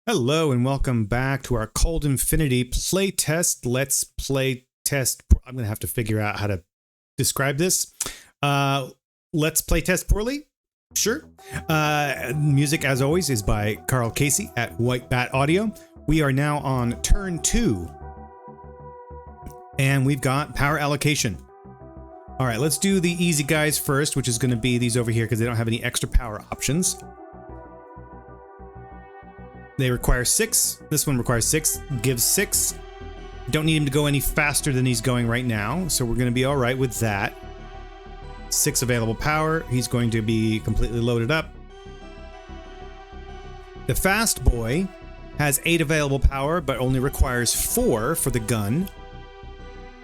Hello and welcome back to our Cold Infinity playtest. Let's play test. I'm going to have to figure out how to describe this. Let's play test poorly. Sure. Music, as always, is by Carl Casey at White Bat Audio. We are now on turn 2. And we've got power allocation. All right, let's do the easy guys first, which is going to be these over here because they don't have any extra power options. They require 6. This one requires 6. Gives 6. Don't need him to go any faster than he's going right now, so we're going to be all right with that. 6 available power. He's going to be completely loaded up. The fast boy has 8 available power, but only requires 4 for the gun.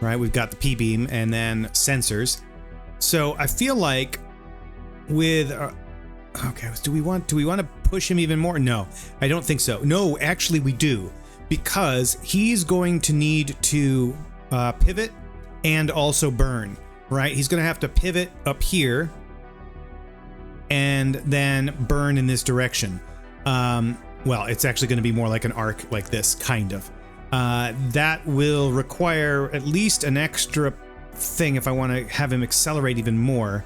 Right, we've got the P-beam and then sensors. So I feel like with okay, do we want to push him even more? No, I don't think so. No, actually we do, because he's going to need to pivot and also burn, right? He's going to have to pivot up here and then burn in this direction. Well, it's actually going to be more like an arc like this, kind of. That will require at least an extra thing if I want to have him accelerate even more.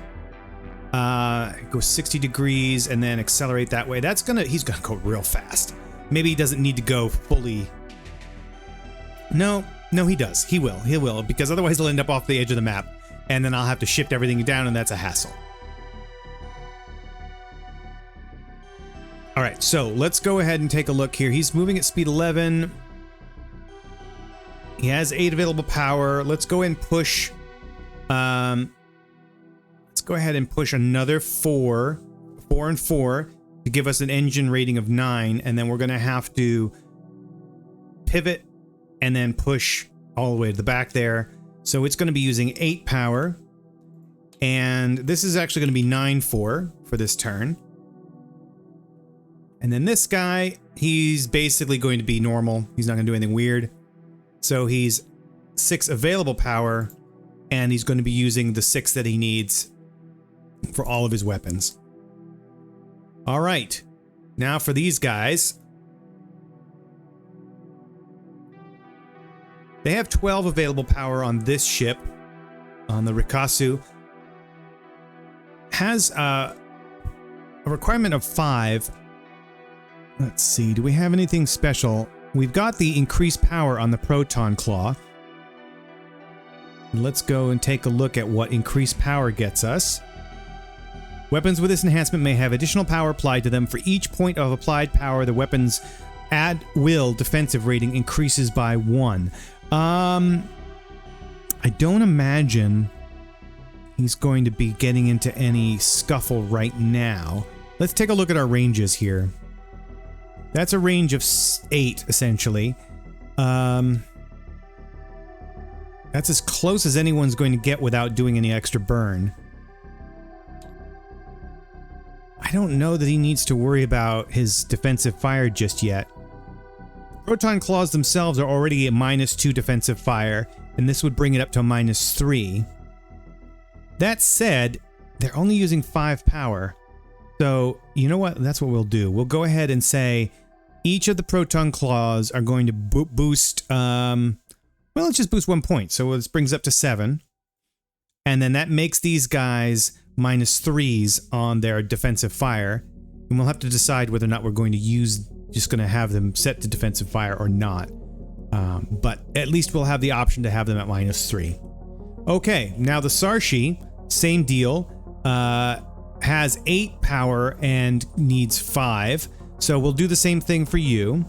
Go 60 degrees and then accelerate that way. He's gonna go real fast. Maybe he doesn't need to go fully. No, he does. He will, because otherwise he'll end up off the edge of the map and then I'll have to shift everything down and that's a hassle. All right, so let's go ahead and take a look here. He's moving at speed 11. He has 8 available power. Let's go ahead and push. Let's go ahead and push another 4 and 4 to give us an engine rating of 9, and then we're going to have to pivot and then push all the way to the back there. So it's going to be using 8 power, and this is actually going to be 9-4 for this turn. And then this guy, he's basically going to be normal. He's not going to do anything weird. So he's 6 available power, and he's going to be using the 6 that he needs for all of his weapons. All right, now for these guys. They have 12 available power on this ship, on the Rikasu. Has a requirement of 5. Let's see, do we have anything special? We've got the increased power on the Proton Claw. Let's go and take a look at what increased power gets us. Weapons with this enhancement may have additional power applied to them. For each point of applied power, the weapon's at-will defensive rating increases by 1. I don't imagine he's going to be getting into any scuffle right now. Let's take a look at our ranges here. That's a range of 8, essentially. That's as close as anyone's going to get without doing any extra burn. I don't know that he needs to worry about his defensive fire just yet. Proton Claws themselves are already a -2 defensive fire, and this would bring it up to a -3. That said, they're only using 5 power. So, you know what? That's what we'll do. We'll go ahead and say each of the Proton Claws are going to boost, well, let's just boost 1 point. So this brings up to 7. And then that makes these guys -3s on their defensive fire. And we'll have to decide whether or not we're going to just going to have them set to defensive fire or not. But at least we'll have the option to have them at -3. Okay, now the Sarshi, same deal, has 8 power and needs 5. So we'll do the same thing for you.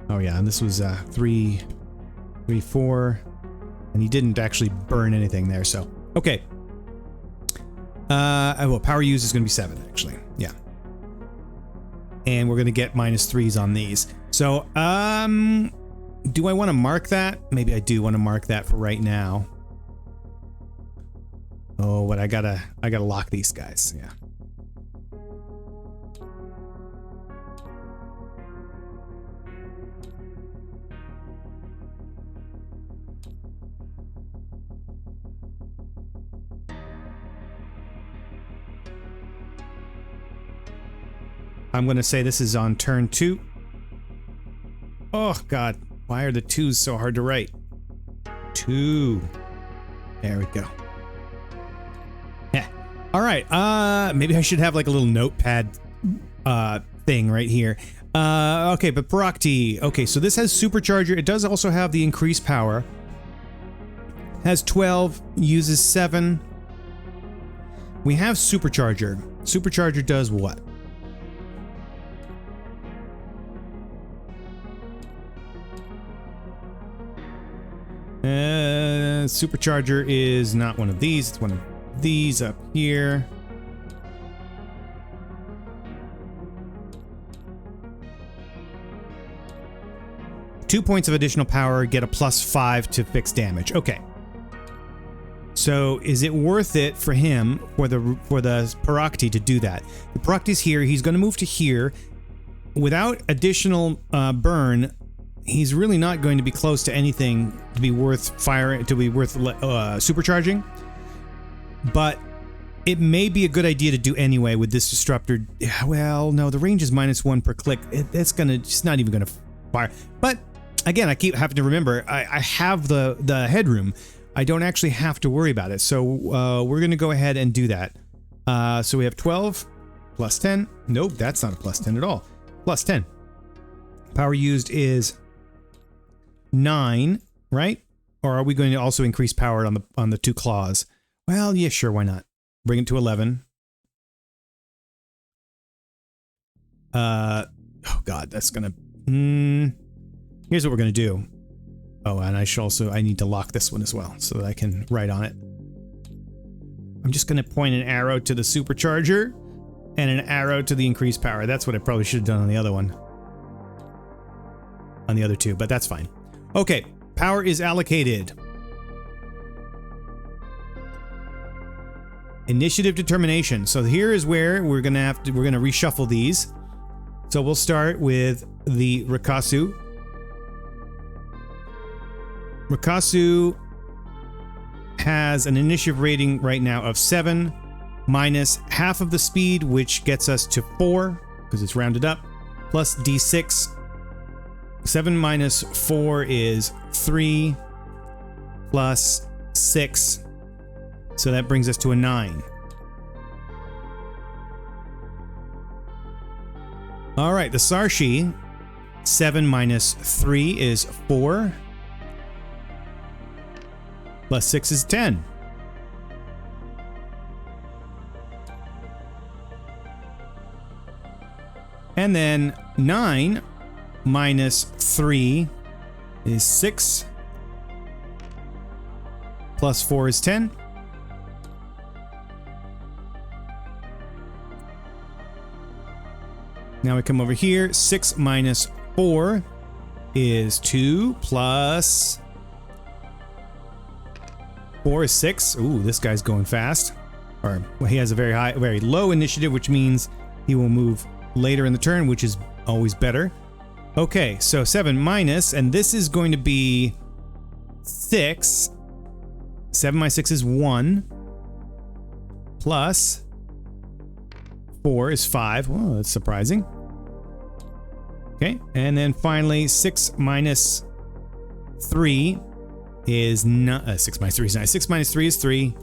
Oh yeah, and this was 3, 4, and he didn't actually burn anything there, so okay. Well, power use is going to be 7 actually, yeah. And we're going to get -3s on these. So, do I want to mark that? Maybe I do want to mark that for right now. Oh, but I gotta lock these guys, yeah. I'm going to say this is on turn 2. Oh, God. Why are the 2s so hard to write? 2. There we go. Yeah. All right. Maybe I should have like a little notepad thing right here. Okay, but Parakti. Okay, so this has supercharger. It does also have the increased power. Has 12, uses 7. We have supercharger. Supercharger does what? Supercharger is not one of these. It's one of these up here. Two points of additional power, get a +5 to fixed damage. Okay. So is it worth it for him, for the Parakti to do that? The Parakti's here. He's going to move to here. Without additional burn, he's really not going to be close to anything to be worth firing, to be worth supercharging. But it may be a good idea to do anyway with this disruptor. Well, no, the range is -1 per click. It's not even gonna fire. But again, I keep having to remember I have the headroom. I don't actually have to worry about it. So we're gonna go ahead and do that. So we have 12 plus 10. Nope, that's not a +10 at all. +10. Power used is 9, right? Or are we going to also increase power on the 2 claws? Well, yeah, sure, why not? Bring it to 11. Oh God, that's gonna. Here's what we're gonna do. Oh, and I need to lock this one as well so that I can write on it. I'm just gonna point an arrow to the supercharger and an arrow to the increased power. That's what I probably should have done on the other one. On the other 2, but that's fine. Okay, power is allocated. Initiative determination. So here is where we're gonna reshuffle these. So we'll start with the Rikasu. Rikasu has an initiative rating right now of 7, minus half of the speed, which gets us to 4, because it's rounded up, plus D6. 7 minus 4 is 3, plus 6. So that brings us to a 9. All right, the Sarshi, 7 minus 3 is 4. Plus 6 is 10. And then 9 minus 3 is 6. Plus 4 is 10. Now we come over here. 6 minus 4 is 2, plus 4 is 6. Ooh, this guy's going fast. Or well, he has a very low initiative, which means he will move later in the turn, which is always better. Okay, so 7 minus, and this is going to be 6. 7 minus 6 is 1. Plus 4 is 5. Well, that's surprising. Okay, and then finally 6 minus 3 is not 6 minus 3 is 9. 6 minus 3 is 3.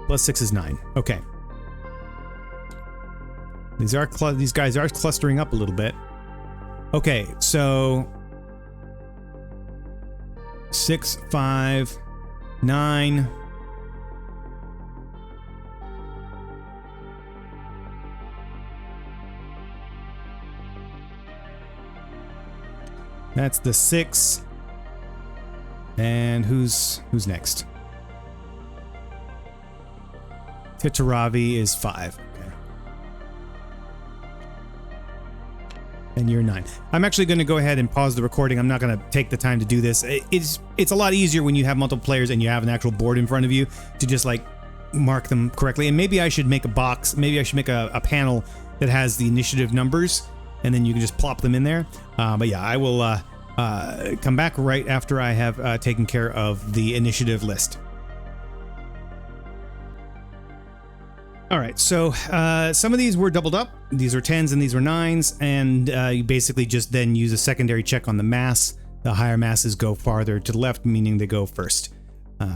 Plus 6 is 9. Okay. These guys are clustering up a little bit. Okay, so 6, 5, 9. That's the 6. And who's next? Titaravi is 5. Okay. And you're 9. I'm actually going to go ahead and pause the recording. I'm not going to take the time to do this. It's a lot easier when you have multiple players and you have an actual board in front of you to just like mark them correctly. And maybe I should make a box. Maybe I should make a panel that has the initiative numbers, and then you can just plop them in there. But yeah, I will come back right after I have taken care of the initiative list. All right, so some of these were doubled up. These were 10s and these were 9s, and you basically just then use a secondary check on the mass. The higher masses go farther to the left, meaning they go first.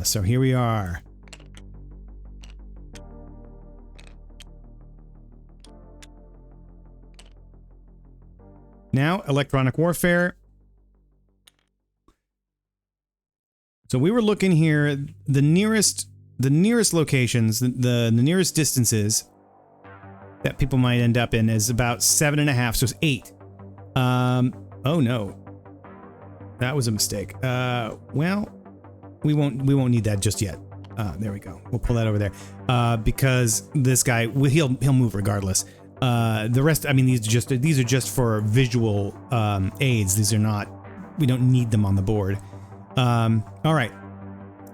So here we are. Now, electronic warfare. So we were looking here, the nearest locations, the nearest distances that people might end up in is about 7.5, so it's 8. Oh no, that was a mistake. Well, we won't need that just yet. There we go. We'll pull that over there because this guy, he'll move regardless. The rest, I mean, these are just for visual aids. These are not. We don't need them on the board. All right.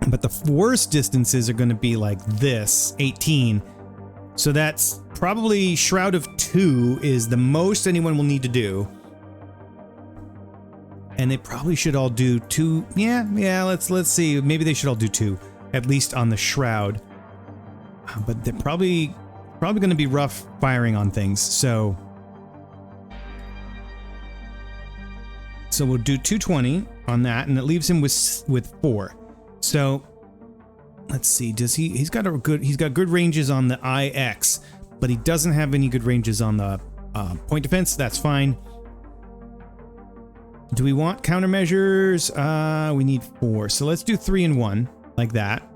But the worst distances are going to be like this, 18. So that's probably Shroud of 2 is the most anyone will need to do. And they probably should all do 2. Yeah, let's see. Maybe they should all do 2, at least on the Shroud. But they're probably going to be rough firing on things. So we'll do 220 on that, and it leaves him with 4. So let's see. Does he's got good ranges on the IX, but he doesn't have any good ranges on the point defense. That's fine. Do we want countermeasures? We need 4. So let's do 3 and 1 like that.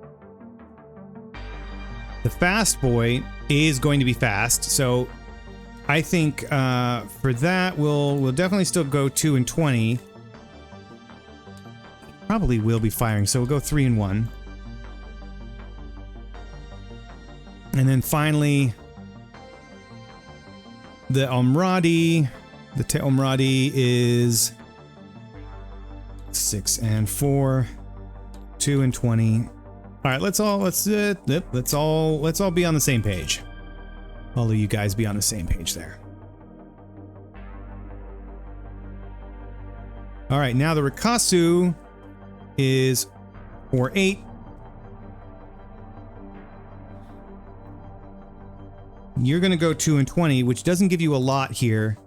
The fast boy is going to be fast, so I think for that we'll definitely still go 2 and 20. Probably will be firing, so we'll go 3 and 1. And then finally, the Omradi. The Omradi is 6 and 4, 2 and 20. All right, let's all be on the same page. All of you guys be on the same page there. All right, now the Rikasu is 4-8. You're going to go 2 and 20, which doesn't give you a lot here.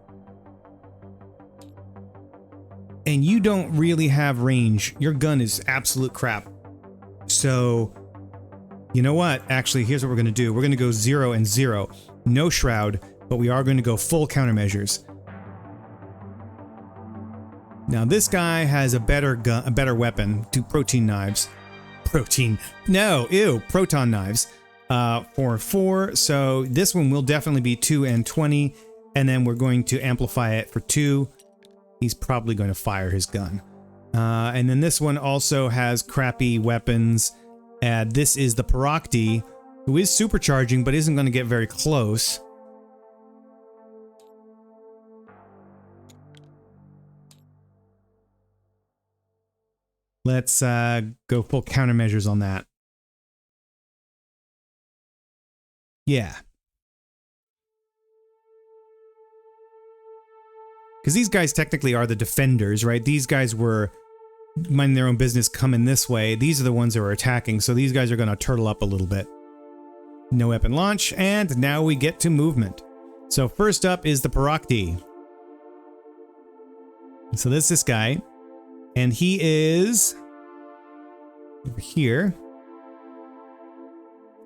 And you don't really have range. Your gun is absolute crap. So, you know what? Actually, here's what we're going to do. We're going to go 0 and 0. No Shroud, but we are going to go full countermeasures. Now this guy has a better weapon. 2 protein knives. Proton knives. 4. So this one will definitely be 2 and 20, and then we're going to amplify it for 2. He's probably going to fire his gun. And then this one also has crappy weapons. This is the Parakti, who is supercharging but isn't going to get very close. Let's go full countermeasures on that. Yeah. Because these guys technically are the defenders, right? These guys were minding their own business coming this way. These are the ones that were attacking, so these guys are going to turtle up a little bit. No weapon launch, and now we get to movement. So first up is the Parakti. So this guy. And he is over here.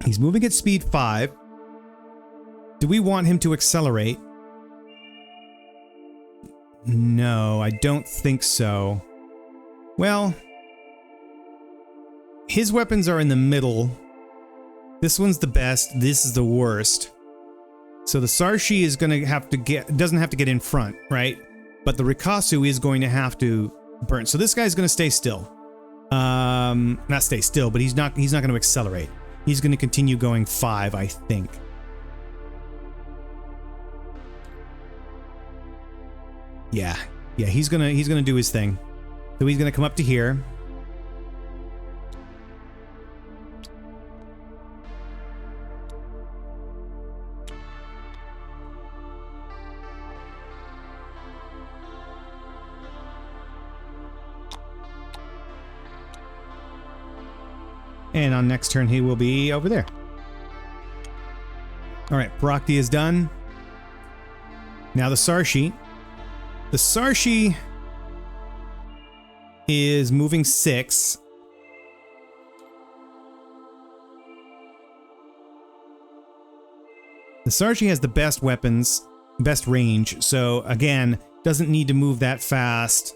He's moving at speed 5. Do we want him to accelerate? No, I don't think so. Well, his weapons are in the middle. This one's the best. This is the worst. So the Sarshi is going to have to doesn't have to get in front, right? But the Rikasu is going to have to burn. So this guy's going to stay still. Not stay still, but he's not going to accelerate. He's going to continue going 5, I think. Yeah, he's gonna do his thing. So he's gonna come up to here. And on next turn he will be over there. All right, Parakti is done. Now the Sarshi. The Sarshi is moving 6. The Sarshi has the best weapons, best range, so again, doesn't need to move that fast.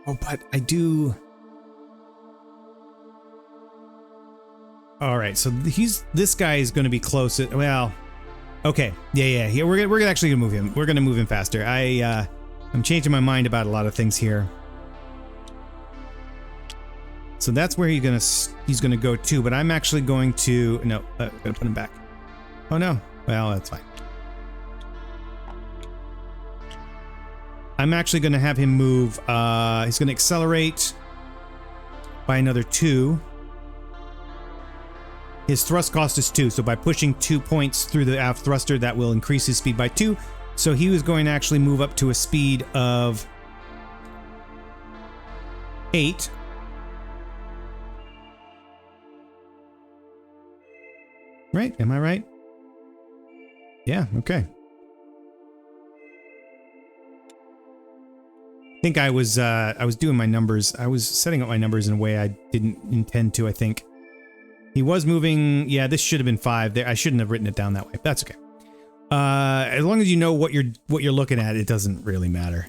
Oh, but I do... Alright, so this guy is going to be close. Well, okay. Yeah, we're actually going to move him. We're going to move him faster. I'm changing my mind about a lot of things here. So that's where he's gonna go to, but I'm actually going to... No, I'm going to put him back. Oh no. Well, that's fine. I'm actually going to have him move. He's going to accelerate by another 2. His thrust cost is 2, so by pushing 2 points through the aft thruster, that will increase his speed by 2. So he was going to actually move up to a speed of 8. Right? Am I right? Yeah, okay. I think I was doing my numbers. I was setting up my numbers in a way I didn't intend to, I think. He was moving... Yeah, this should have been 5 there. I shouldn't have written it down that way. That's okay. As long as you know what you're looking at, it doesn't really matter.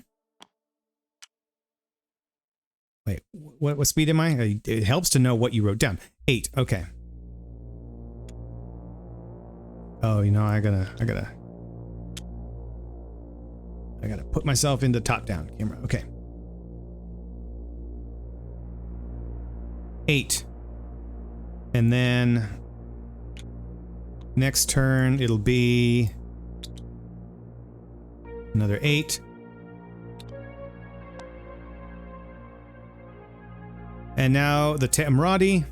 Wait, what speed am I? It helps to know what you wrote down. 8, okay. Oh, you know, I gotta put myself into top-down camera. Okay. 8. And then next turn it'll be another 8. And now the Te'emradi,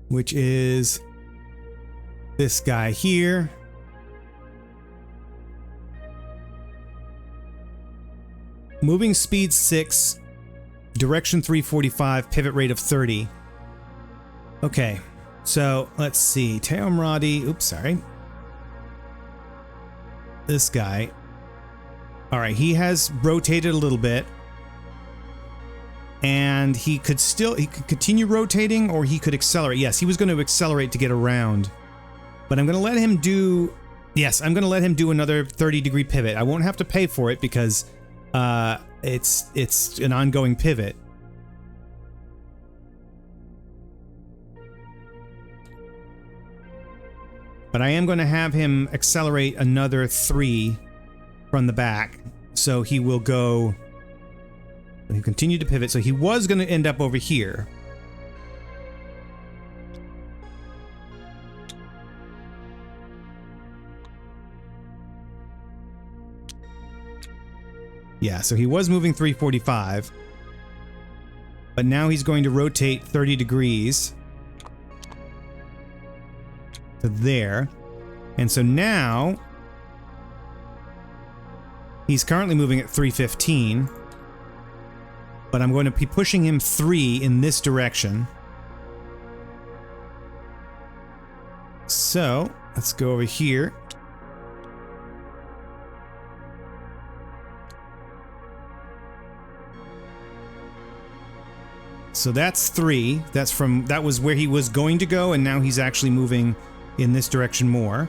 which is this guy here. Moving speed 6, direction 345, pivot rate of 30. Okay, so let's see. Te'emradi, oops, sorry. This guy. All right, he has rotated a little bit. And he could continue rotating, or he could accelerate. Yes, he was going to accelerate to get around. But I'm going to let him do... Yes, I'm going to let him do another 30-degree pivot. I won't have to pay for it because it's an ongoing pivot. But I am going to have him accelerate another 3 from the back. So he will go... He continued to pivot, so he was going to end up over here. Yeah, so he was moving 345. But now he's going to rotate 30 degrees to there. And so now he's currently moving at 315. But I'm going to be pushing him 3 in this direction. So, let's go over here. So that's 3. That was where he was going to go, and now he's actually moving in this direction more.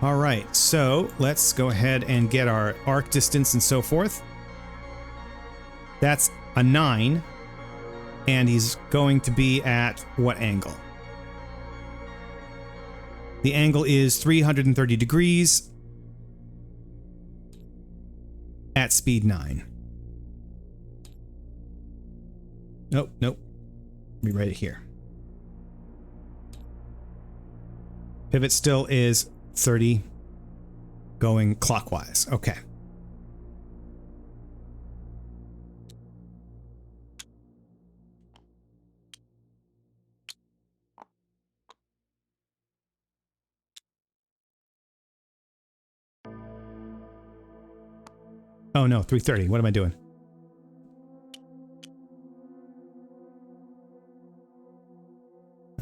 All right, so let's go ahead and get our arc distance and so forth. That's a 9, and he's going to be at what angle? The angle is 330 degrees at speed 9. Nope. Let me write it here. Pivot still is 30 going clockwise. Okay. Oh no, 330. What am I doing?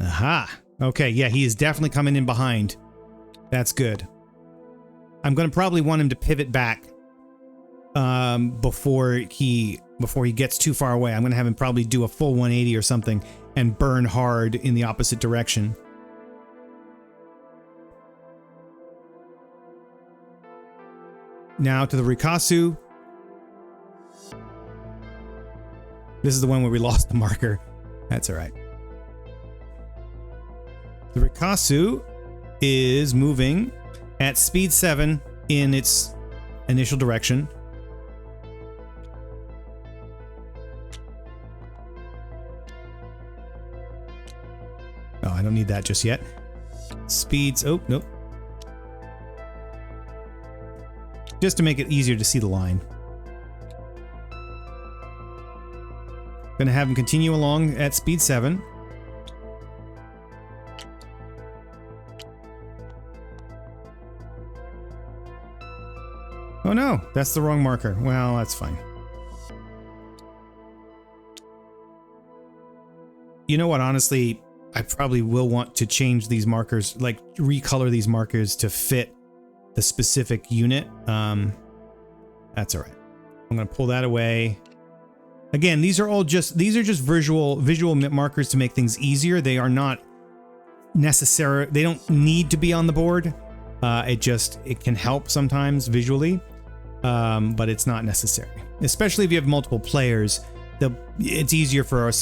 Aha! Okay, yeah, he is definitely coming in behind. That's good. I'm going to probably want him to pivot back before he gets too far away. I'm going to have him probably do a full 180 or something and burn hard in the opposite direction. Now to the Rikasu. This is the one where we lost the marker. That's all right. The Rikasu is moving at speed 7 in its initial direction. Oh, I don't need that just yet. Speeds, oh, nope. Just to make it easier to see the line. Gonna have him continue along at speed 7. Oh no, that's the wrong marker. Well, that's fine. You know what, honestly, I probably will want to change these markers, like recolor these markers to fit the specific unit. That's all right. I'm gonna pull that away. Again, these are just visual markers to make things easier. They are not necessary. They don't need to be on the board. It can help sometimes visually, but it's not necessary. Especially if you have multiple players, it's easier for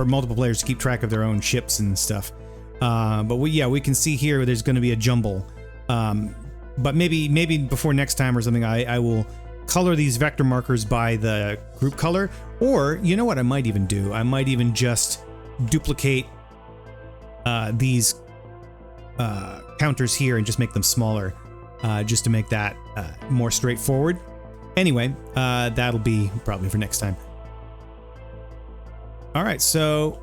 multiple players to keep track of their own ships and stuff. But we can see here there's going to be a jumble. But maybe before next time or something, I will color these vector markers by the group color. Or, you know what I might even do? I might even just duplicate these counters here and just make them smaller, just to make that more straightforward. Anyway, that'll be probably for next time. All right, so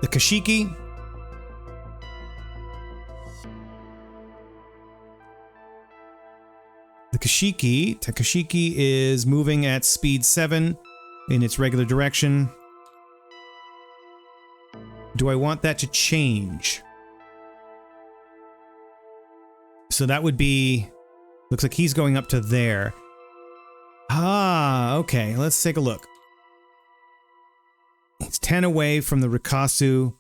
the Kashiki. The Kashiki is moving at speed 7 in its regular direction. Do I want that to change? So that would be, looks like he's going up to there. Ah, okay, let's take a look. It's 10 away from the Rikasu.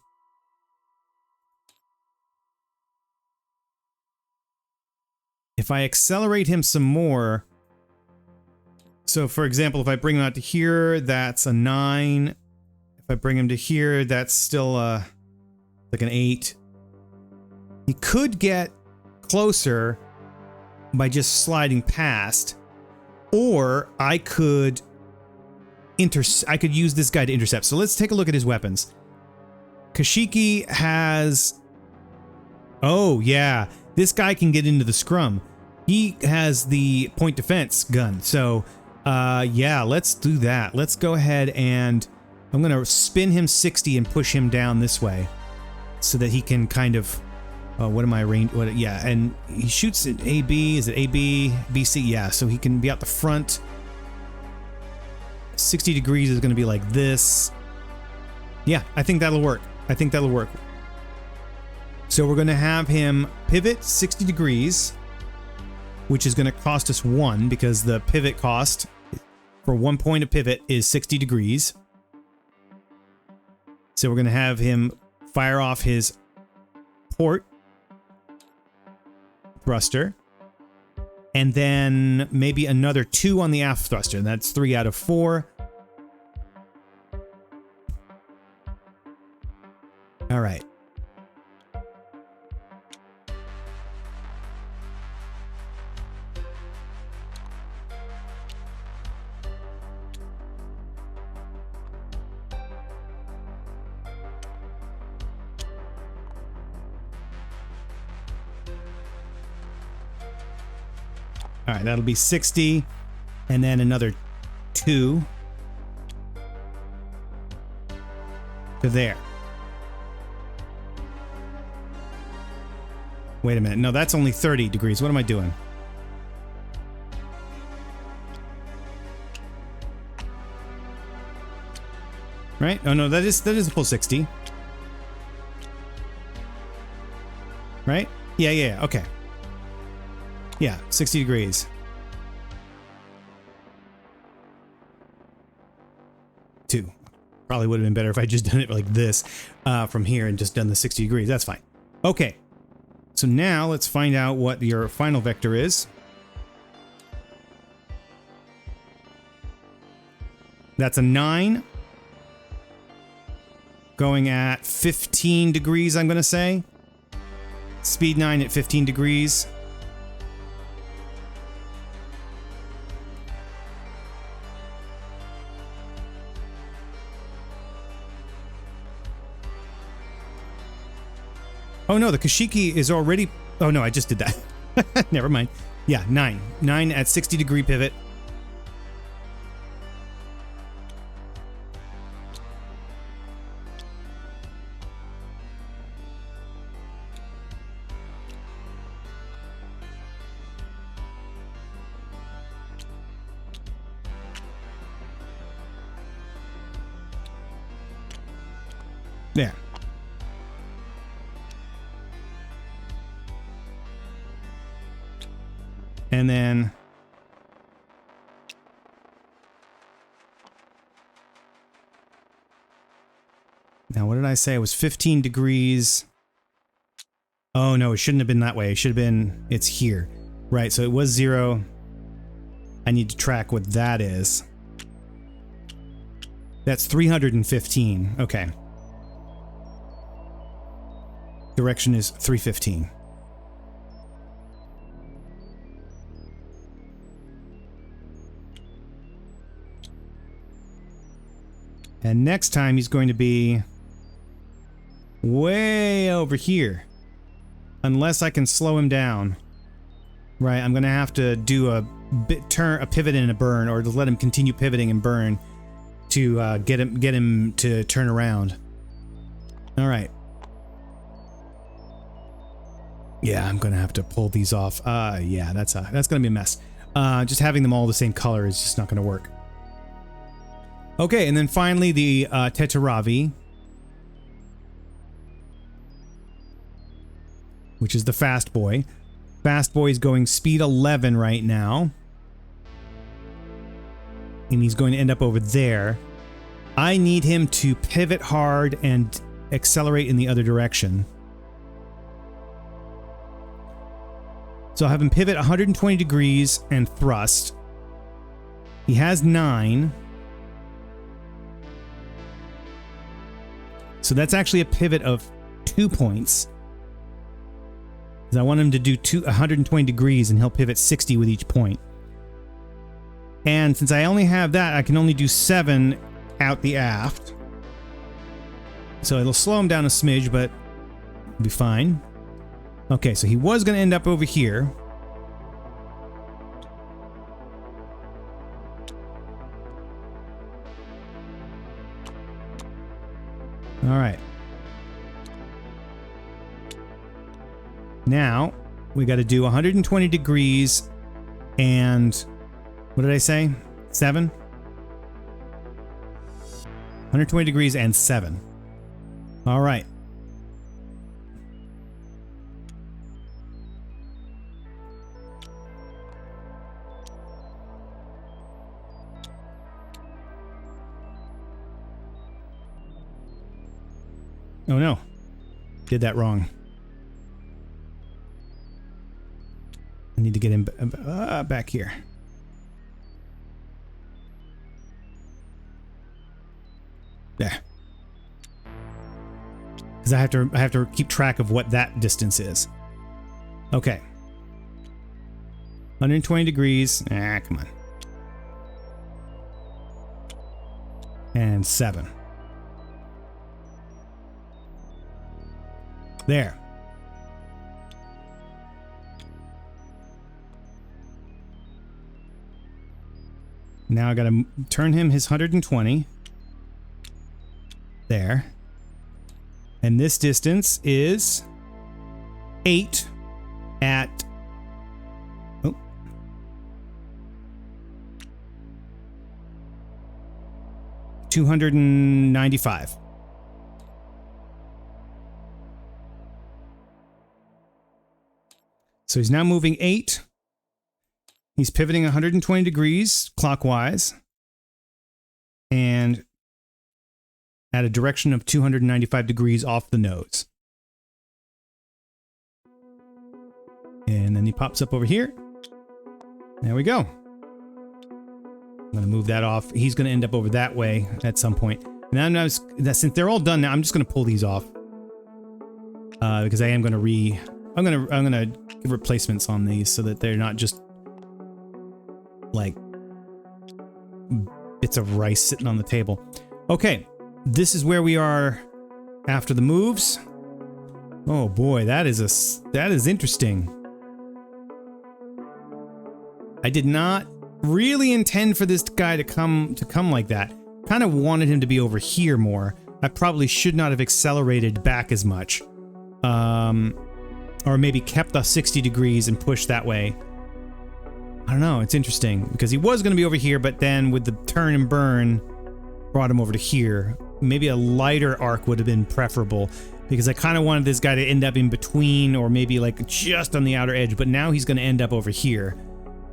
If I accelerate him some more, so for example, if I bring him out to here, that's a 9. If I bring him to here, that's still like an 8. He could get closer by just sliding past, or I could use this guy to intercept. So let's take a look at his weapons. Kashiki has, oh yeah, this guy can get into the scrum. He has the point defense gun. So yeah, let's do that. Let's go ahead and I'm gonna spin him 60 and push him down this way so that he can kind of, what am I range? What? Yeah, and he shoots at AB. Is it AB, BC? Yeah, so he can be out the front. 60 degrees is going to be like this. Yeah, I think that'll work. So we're going to have him pivot 60 degrees, which is going to cost us 1 because the pivot cost for 1 point of pivot is 60 degrees. So we're going to have him fire off his port thruster, and then maybe another 2 on the aft thruster. That's 3 out of 4. All right. All right, that'll be 60, and then another 2 to there. Wait a minute. No, that's only 30 degrees. What am I doing? Right? Oh no, that is a full 60. right? Yeah, okay. Yeah, 60 degrees. Two. Probably would have been better if I just done it like this from here and just done the 60 degrees. That's fine. Okay. So now let's find out what your final vector is. That's a 9. Going at 15 degrees, I'm going to say. Speed 9 at 15 degrees. Oh no, the Kashiki is already... Oh no, I just did that. Never mind. Yeah, 9. 9 at 60 degree pivot. There. And then now what did I say? It was 15 degrees. Oh no, it shouldn't have been that way. It should have been, it's here. Right, so it was 0. I need to track what that is. That's 315. Okay. Direction is 315. And next time he's going to be way over here. Unless I can slow him down. Right, I'm going to have to do a pivot and a burn, or to let him continue pivoting and burn to get him to turn around. All right. Yeah, I'm going to have to pull these off. Yeah, that's going to be a mess. Just having them all the same color is just not going to work. Okay, and then finally the Tetaravi, which is the fast boy. Fast boy is going speed 11 right now. And he's going to end up over there. I need him to pivot hard and accelerate in the other direction. So I'll have him pivot 120 degrees and thrust. He has 9. So that's actually a pivot of 2 points. Because I want him to do 120 degrees and he'll pivot 60 with each point. And since I only have that, I can only do 7 out the aft. So it'll slow him down a smidge, but it'll be fine. Okay, so he was going to end up over here. All right. Now, we got to do 120 degrees and what did I say? 7? 120 degrees and 7. All right. Oh no, did that wrong. I need to get him back here. There. Because I have to keep track of what that distance is. Okay. 120 degrees. Ah, come on. And 7. There. Now I gotta turn him his 120. There. And this distance is 8 at... Oh. $295. So he's now moving 8. He's pivoting 120 degrees clockwise. And at a direction of 295 degrees off the nose. And then he pops up over here. There we go. I'm going to move that off. He's going to end up over that way at some point. And since they're all done now, I'm just going to pull these off. Because I am going to I'm going to give replacements on these so that they're not just like bits of rice sitting on the table. Okay, this is where we are after the moves. Oh boy, that is interesting. I did not really intend for this guy to come like that. Kind of wanted him to be over here more. I probably should not have accelerated back as much. Or maybe kept the 60 degrees and pushed that way. I don't know, it's interesting because he was going to be over here, but then with the turn and burn brought him over to here. Maybe a lighter arc would have been preferable because I kind of wanted this guy to end up in between or maybe like just on the outer edge, but now he's going to end up over here.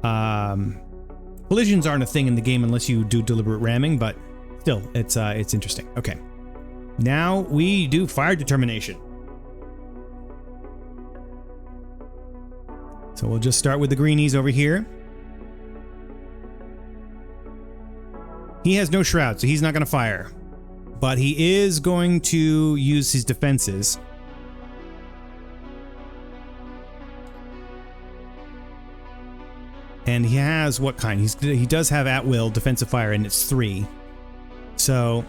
Collisions aren't a thing in the game unless you do deliberate ramming, but still, it's interesting. Okay, now we do fire determination. So we'll just start with the greenies over here. He has no shroud, so he's not going to fire. But he is going to use his defenses. And he has what kind? He does have at will defensive fire, and it's 3. So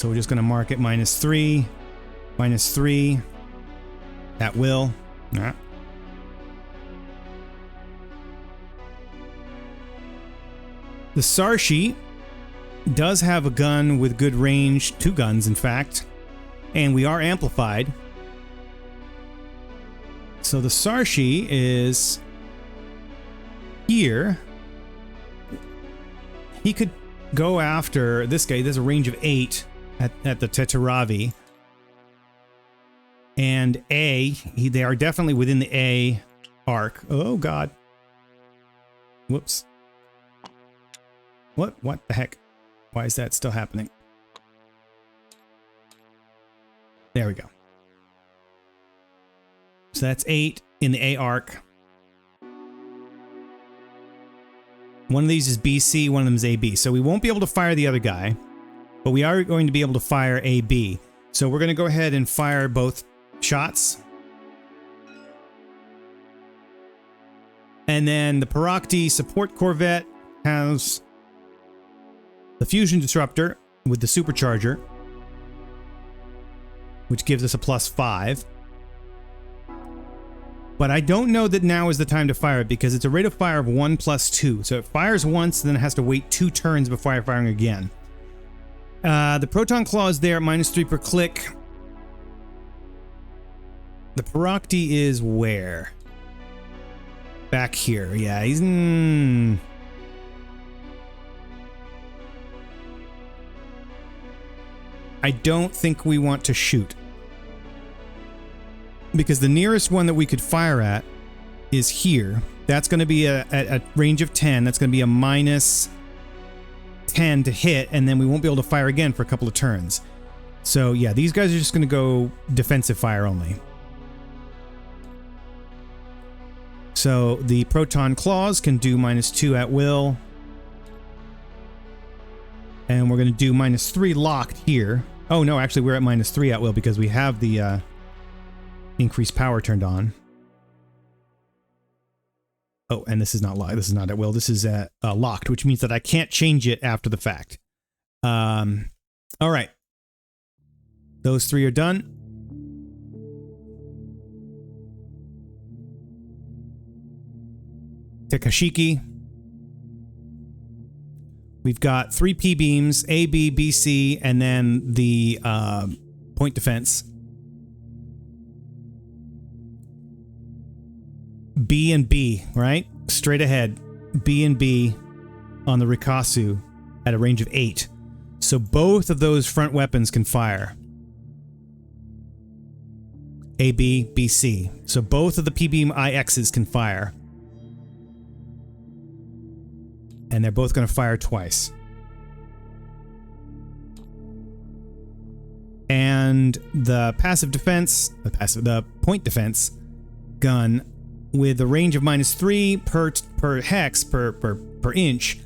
we're just going to mark it -3, -3, at will. Nah. The Sarshi does have a gun with good range, 2 guns in fact, and we are amplified. So the Sarshi is here. He could go after this guy. There's a range of 8 at the Tetaravi. And they are definitely within the A arc. Oh god. Whoops. What the heck? Why is that still happening? There we go. So that's 8 in the A arc. One of these is BC, one of them is AB. So we won't be able to fire the other guy, but we are going to be able to fire AB. So we're going to go ahead and fire both shots. And then the Parakti support corvette has the fusion disruptor with the supercharger, which gives us a +5. But I don't know that now is the time to fire it because it's a rate of fire of 1 + 2. So it fires once, then it has to wait 2 turns before firing again. The proton claw is there at -3 per click. The Parakti is where? Back here. Yeah, he's I don't think we want to shoot. Because the nearest one that we could fire at is here. That's going to be a range of 10. That's going to be a -10 to hit, and then we won't be able to fire again for a couple of turns. So yeah, these guys are just going to go defensive fire only. So the proton claws can do -2 at will. And we're going to do -3 locked here. Oh no, actually we're at -3 at will because we have the increased power turned on. Oh, and this is not locked. This is not at will. This is locked, which means that I can't change it after the fact. All right. Those 3 are done. Takashiki. We've got 3 P-beams, A, B, B, C, and then the point defense. B and B, right? Straight ahead. B and B on the Rikasu at a range of 8. So both of those front weapons can fire. A, B, B, C. So both of the P-beam IXs can fire. And they're both going to fire twice. And the passive defense, the point defense gun with a range of -3 per hex per inch.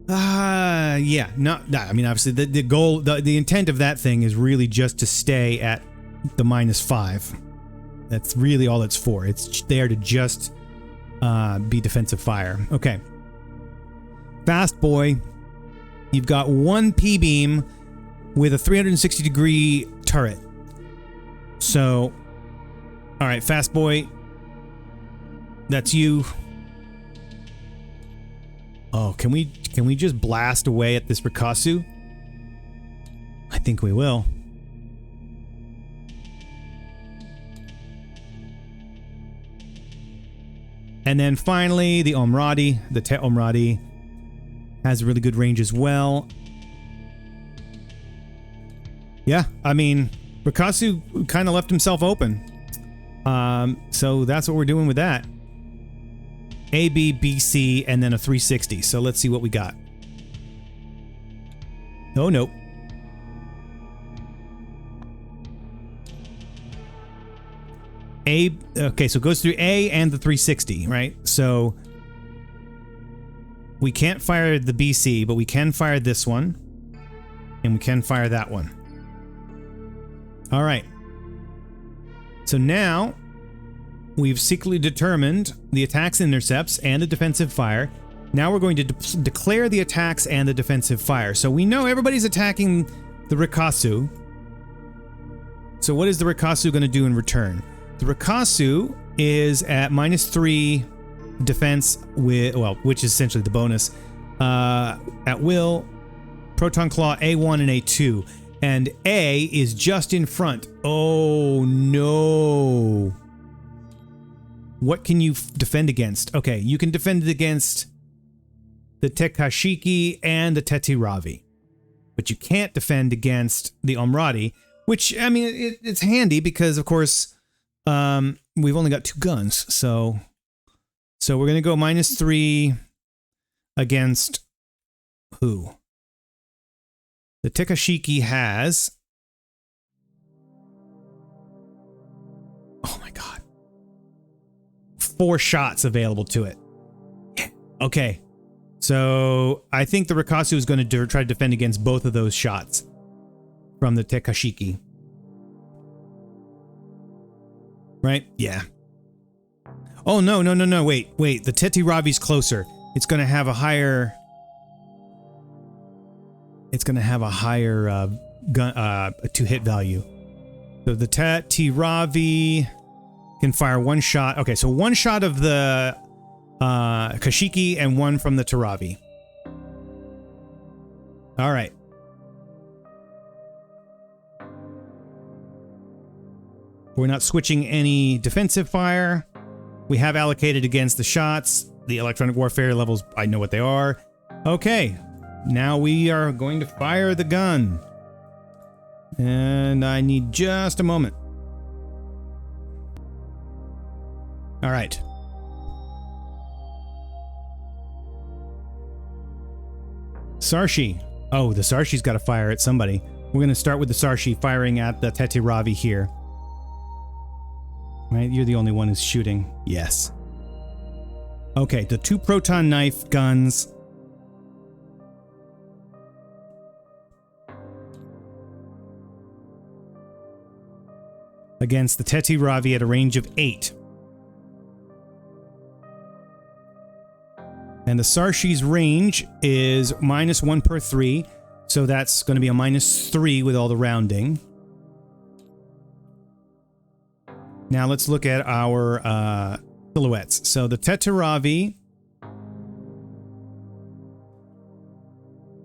Yeah, I mean, obviously the goal, the intent of that thing is really just to stay at the -5. That's really all it's for. It's there to just be defensive fire. Okay. Fast boy, you've got one P-beam with a 360-degree turret. So, all right, fast boy, that's you. Oh, can we just blast away at this Rikasu? I think we will. And then finally, the Omradi, the Te Omradi, has a really good range as well. Yeah, I mean, Rikasu kind of left himself open. So that's what we're doing with that. A, B, B, C, and then a 360. So let's see what we got. Oh, nope. A, okay, so it goes through A and the 360, right? So we can't fire the BC, but we can fire this one. And we can fire that one. All right. So now we've secretly determined the attacks, intercepts, and the defensive fire. Now we're going to declare the attacks and the defensive fire. So we know everybody's attacking the Rikasu. So what is the Rikasu going to do in return? The Rikasu is at -3 defense with, well, which is essentially the bonus, at will, Proton Claw A1 and A2. And A is just in front. Oh, no. What can you defend against? Okay, you can defend it against the Tekashiki and the Tetiravi. But you can't defend against the Omradi, which, I mean, it's handy because, of course, we've only got 2 guns. So we're going to go -3 against who? The Tekashiki has... Oh my god. 4 shots available to it. Okay. So I think the Rikasu is going to try to defend against both of those shots from the Tekashiki. Right? Yeah. Oh, no. Wait. The Tetiravi's closer. It's going to have a higher... It's going to have a higher gun, to-hit value. So the Tetiravi can fire 1 shot. Okay, so 1 shot of the Kashiki and 1 from the Tiravi. All right. We're not switching any defensive fire. We have allocated against the shots. The electronic warfare levels, I know what they are. Okay. Now we are going to fire the gun. And I need just a moment. All right. Sarshi. Oh, the Sarshi's got to fire at somebody. We're going to start with the Sarshi firing at the Tetiravi here. Right? You're the only one who's shooting. Yes. Okay, the 2 proton knife guns. Against the Tetiravi at a range of 8. And the Sarshi's range is -1 per 3, so that's going to be a -3 with all the rounding. Now let's look at our silhouettes. So the Tetiravi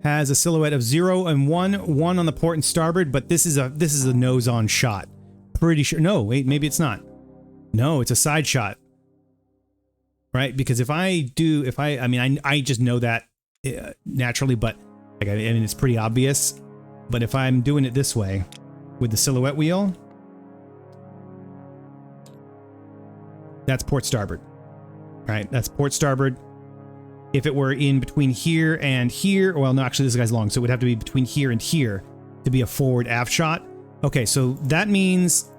has a silhouette of 0 and 1, 1 on the port and starboard, but this is a nose-on shot. Pretty sure. No, wait, maybe it's not. No, it's a side shot. Right? Because I just know that naturally, but like, I mean, it's pretty obvious. But if I'm doing it this way with the silhouette wheel, That's port starboard. Right, that's port starboard. If it were in between here and here, well, no, actually this guy's long, so it would have to be between here and here to be a forward aft shot. Okay, so that means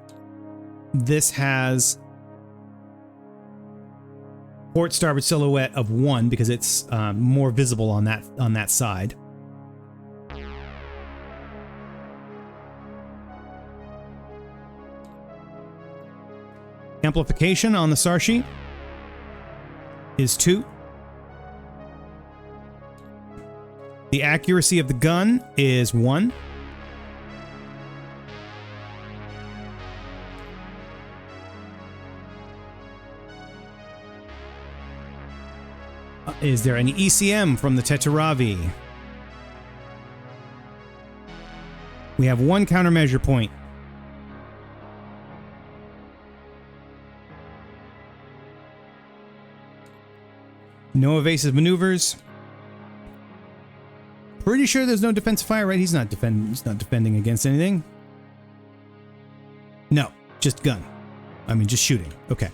this has port starboard silhouette of 1 because it's more visible on that side. Amplification on the SAR sheet is 2. The accuracy of the gun is 1. Is there any ECM from the Tetiravi? We have 1 countermeasure point. No evasive maneuvers. Pretty sure there's no defensive fire, right? He's not defending against anything. No, just gun. I mean, just shooting. Okay.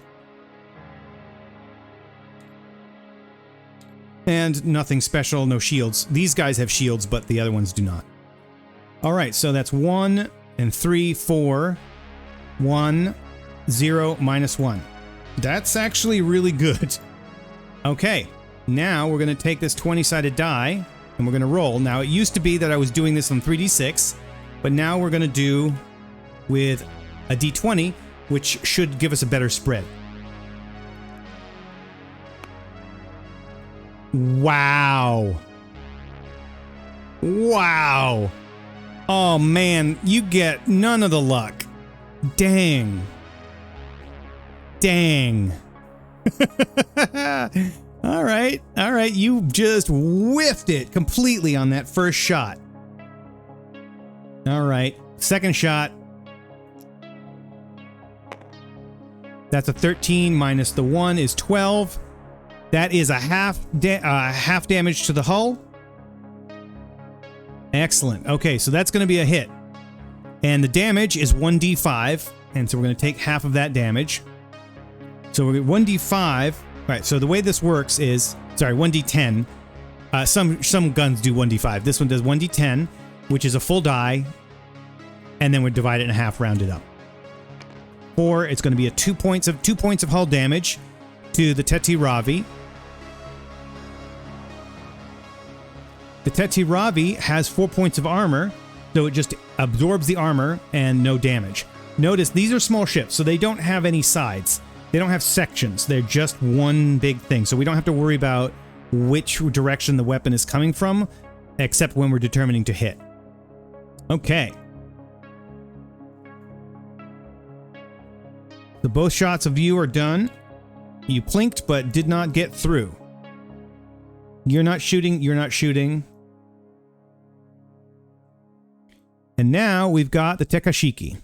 And nothing special, no shields. These guys have shields, but the other ones do not. All right, so that's 1 and 3, 4, 1, 0, -1. That's actually really good. Okay, now we're going to take this 20-sided die and we're going to roll. Now, it used to be that I was doing this on 3d6, but now we're going to do with a d20, which should give us a better spread. Wow. Wow. Oh, man, you get none of the luck. Dang. Dang. All right. All right. You just whiffed it completely on that first shot. All right. Second shot. That's a 13 minus the 1 is 12. That is a half damage to the hull. Excellent. Okay, so that's going to be a hit. And the damage is 1d5. And so we're going to take half of that damage. So we're 1d5. All right, so the way this works is, sorry, 1d10. Some guns do 1d5. This one does 1d10, which is a full die. And then we divide it in half, rounded up. 4, it's going to be a 2 points of hull damage to the Tetiravi. The Tetiravi has 4 points of armor, so it just absorbs the armor and no damage. Notice these are small ships, so they don't have any sides. They don't have sections. They're just one big thing, so we don't have to worry about which direction the weapon is coming from, except when we're determining to hit. Okay. So both shots of you are done. You plinked, but did not get through. You're not shooting. You're not shooting. And now we've got the Tekashiki.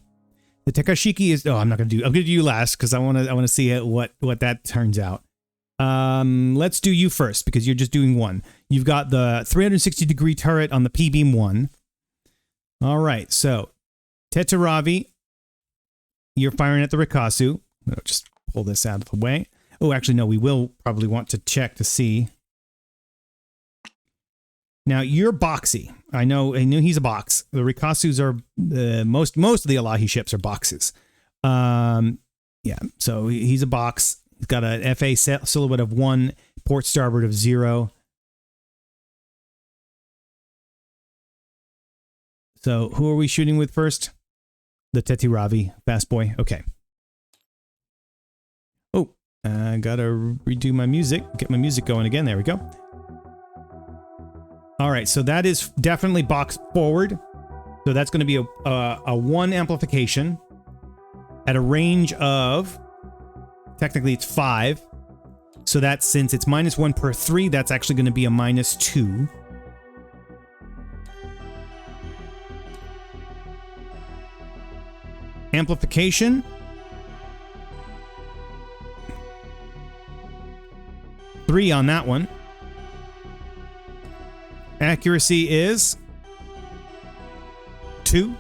The Tekashiki is... Oh, I'm going to do you last because I want to see what that turns out. Let's do you first because you're just doing one. You've got the 360-degree turret on the P-beam 1. All right, so Tetiravi, you're firing at the Rikasu. I'll just pull this out of the way. Oh, actually, no, we will probably want to check to see. Now, you're boxy. I know he's a box. The Rikasus are most of the Elahi ships are boxes. Yeah, so he's a box. He's got an FA silhouette of 1, port starboard of 0. So who are we shooting with first? The Tetiravi, fast boy. Okay. Oh, I gotta redo my music. Get my music going again. There we go. All right, so that is definitely box forward. So that's going to be a 1 amplification at a range of, technically it's 5. So that's, since it's -1 per 3, that's actually going to be a -2. Amplification. 3 on that one. Accuracy is 2.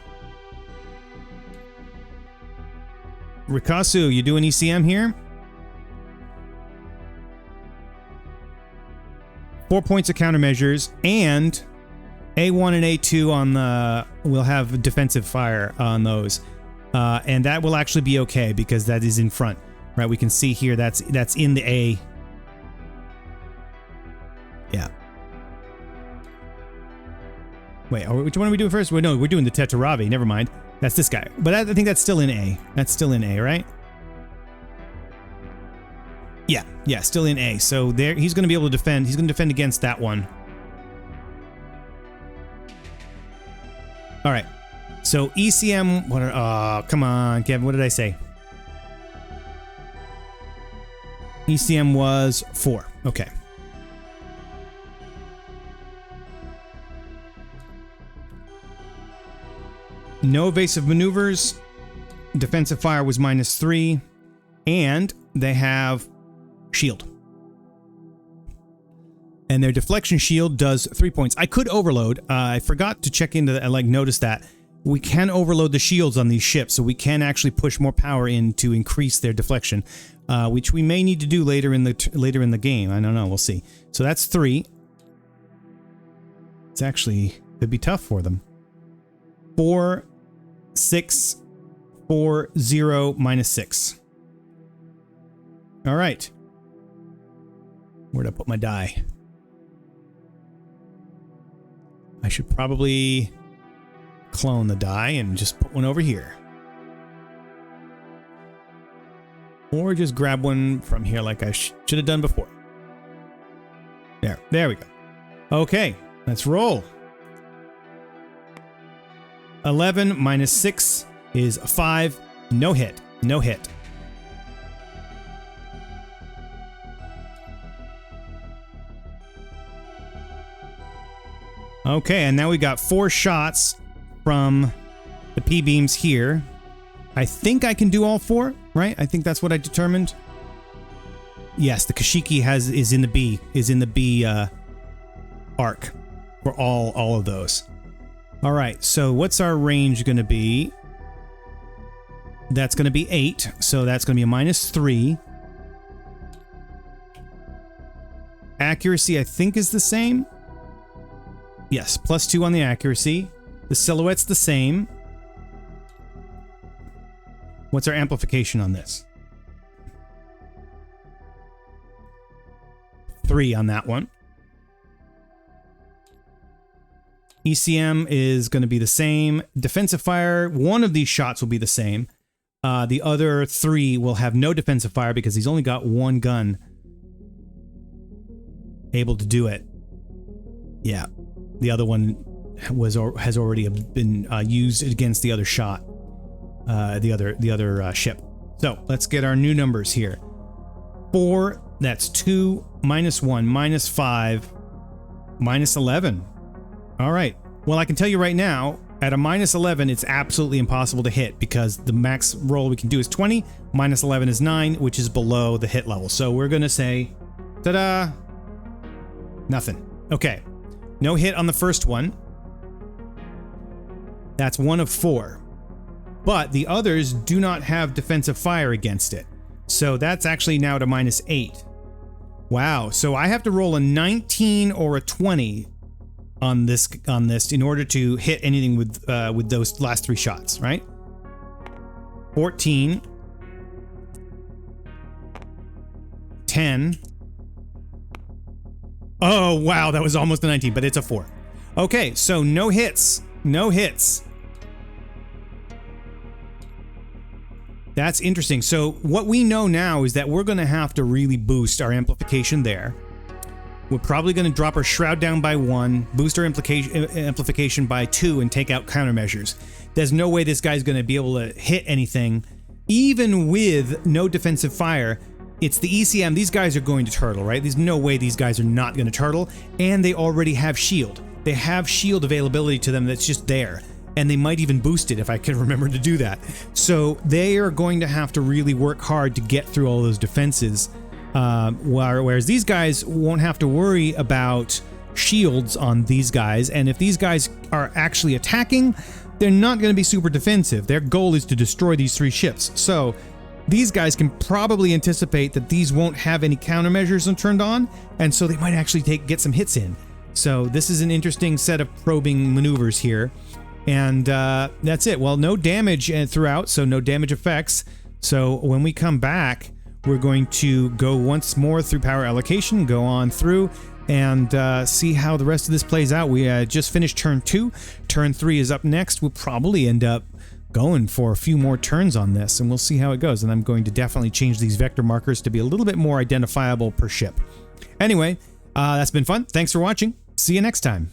Rikasu, you doing ECM here? 4 points of countermeasures, and A1 and A2 on the... We'll have defensive fire on those. And that will actually be okay because that is in front. Right, we can see here that's in the A. Yeah. Wait, which one are we doing first? Well, no, we're doing the Tetaravi. Never mind. That's this guy. But I think that's still in A. That's still in A, right? Yeah, still in A. So there, he's going to be able to defend. He's going to defend against that one. All right. So ECM. What? Come on, Kevin. What did I say? ECM was 4. Okay. No evasive maneuvers. Defensive fire was -3. And they have shield. And their deflection shield does 3 points. I could overload. I forgot to check into that. Notice that. We can overload the shields on these ships, so we can actually push more power in to increase their deflection, which we may need to do later in the game. I don't know. We'll see. So that's 3. It's actually could be tough for them. 4, 6, 4, 0, -6. All right. Where'd I put my die? I should probably clone the die and just put one over here. Or just grab one from here like I should have done before. There we go. Okay, let's roll. 11 -6 is 5. No hit. No hit. Okay, and now we got 4 shots from the P-beams here. I think I can do all 4, right? I think that's what I determined. Yes, the Kashiki is in the B arc for all of those. All right, so what's our range going to be? That's going to be 8, so that's going to be a -3. Accuracy, I think, is the same. Yes, +2 on the accuracy. The silhouette's the same. What's our amplification on this? 3 on that one. ECM is going to be the same. Defensive fire, one of these shots will be the same. The other 3 will have no defensive fire because he's only got 1 gun able to do it. Yeah, the other one has already been used against the other shot, the other ship. So let's get our new numbers here. 4, that's 2, -1, -5, -11. All right. Well, I can tell you right now, at a -11, it's absolutely impossible to hit because the max roll we can do is 20, -11 is 9, which is below the hit level. So we're going to say, ta-da, nothing. Okay. No hit on the first one. That's 1 of 4. But the others do not have defensive fire against it. So that's actually now to -8. Wow. So I have to roll a 19 or a 20 on this in order to hit anything with those last 3 shots, right? 14. 10. Oh, wow, that was almost a 19, but it's a 4. Okay, so no hits. No hits. That's interesting. So what we know now is that we're going to have to really boost our amplification there. We're probably going to drop our shroud down by 1, boost our amplification by 2, and take out countermeasures. There's no way this guy's going to be able to hit anything, even with no defensive fire. It's the ECM. These guys are going to turtle, right? There's no way these guys are not going to turtle, and they already have shield. They have shield availability to them that's just there, and they might even boost it if I can remember to do that. So they are going to have to really work hard to get through all those defenses. Whereas these guys won't have to worry about shields on these guys, and if these guys are actually attacking, they're not going to be super defensive. Their goal is to destroy these 3 ships. So these guys can probably anticipate that these won't have any countermeasures turned on, and so they might actually get some hits in. So this is an interesting set of probing maneuvers here. And that's it. Well, no damage throughout, so no damage effects. So when we come back, we're going to go once more through power allocation, go on through, and see how the rest of this plays out. We just finished turn 2. Turn 3 is up next. We'll probably end up going for a few more turns on this, and we'll see how it goes. And I'm going to definitely change these vector markers to be a little bit more identifiable per ship. Anyway, that's been fun. Thanks for watching. See you next time.